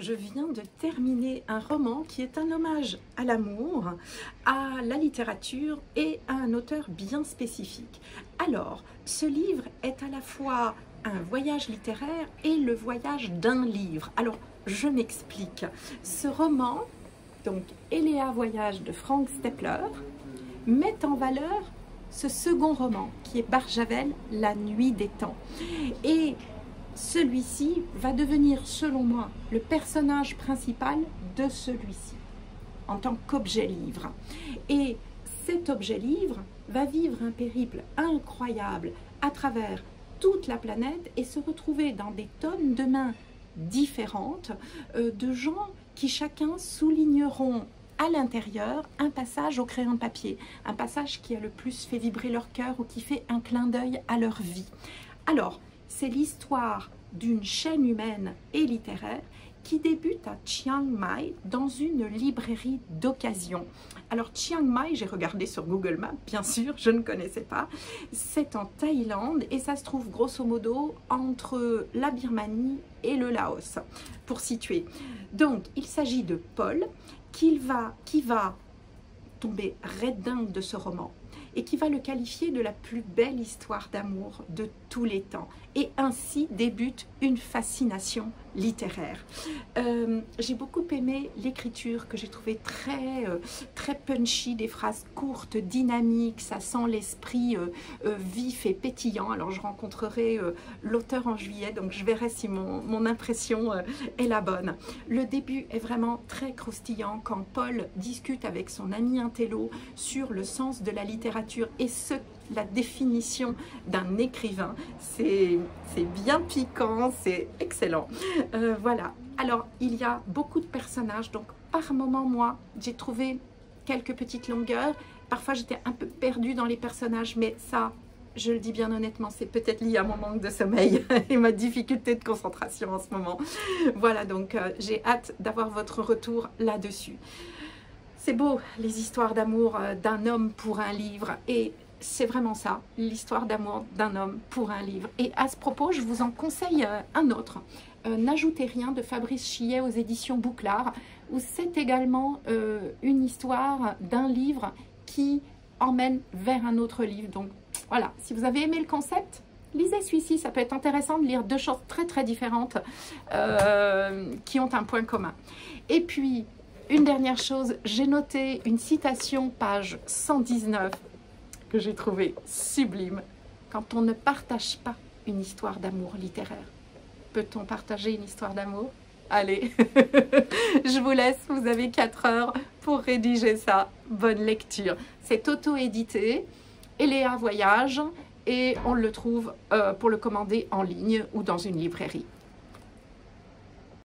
je viens de terminer un roman qui est un hommage à l'amour, à la littérature et à un auteur bien spécifique. Alors, ce livre est à la fois un voyage littéraire et le voyage d'un livre. Alors, je m'explique. Ce roman, donc Eléa Voyage de Frank Stepler, met en valeur ce second roman qui est Barjavel, La Nuit des Temps. Et celui-ci va devenir, selon moi, le personnage principal de celui-ci, en tant qu'objet livre. Et cet objet livre va vivre un périple incroyable à travers toute la planète et se retrouver dans des tonnes de mains différentes de gens qui chacun souligneront à l'intérieur un passage au crayon de papier, un passage qui a le plus fait vibrer leur cœur ou qui fait un clin d'œil à leur vie. Alors, c'est l'histoire d'une chaîne humaine et littéraire qui débute à Chiang Mai dans une librairie d'occasion. Alors Chiang Mai, j'ai regardé sur Google Maps, bien sûr, je ne connaissais pas. C'est en Thaïlande et ça se trouve grosso modo entre la Birmanie et le Laos, pour situer. Donc il s'agit de Paul qui va tomber redingue de ce roman et qui va le qualifier de la plus belle histoire d'amour de tous les temps. Et ainsi débute une fascination littéraire. J'ai beaucoup aimé l'écriture que j'ai trouvée très punchy, des phrases courtes, dynamiques, ça sent l'esprit vif et pétillant. Alors je rencontrerai l'auteur en juillet, donc je verrai si mon impression est la bonne. Le début est vraiment très croustillant quand Paul discute avec son ami intello sur le sens de la littérature et la définition d'un écrivain. C'est bien piquant, c'est excellent. Voilà. Alors, il y a beaucoup de personnages, donc par moment, moi, j'ai trouvé quelques petites longueurs. Parfois, j'étais un peu perdue dans les personnages, mais ça, je le dis bien honnêtement, c'est peut-être lié à mon manque de sommeil et ma difficulté de concentration en ce moment. Voilà, donc j'ai hâte d'avoir votre retour là-dessus. C'est beau, les histoires d'amour d'un homme pour un livre, et c'est vraiment ça, l'histoire d'amour d'un homme pour un livre. Et à ce propos, je vous en conseille un autre, N'ajoutez rien de Fabrice Chillet aux éditions Bouclard, où c'est également une histoire d'un livre qui emmène vers un autre livre. Donc voilà, si vous avez aimé le concept, lisez celui-ci, ça peut être intéressant de lire deux choses très différentes qui ont un point commun. Et puis, une dernière chose, j'ai noté une citation, page 119, que j'ai trouvée sublime. Quand on ne partage pas une histoire d'amour littéraire, peut-on partager une histoire d'amour? Allez, je vous laisse, vous avez 4 heures pour rédiger ça. Bonne lecture. C'est auto-édité, Eléa Voyage, et on le trouve pour le commander en ligne ou dans une librairie.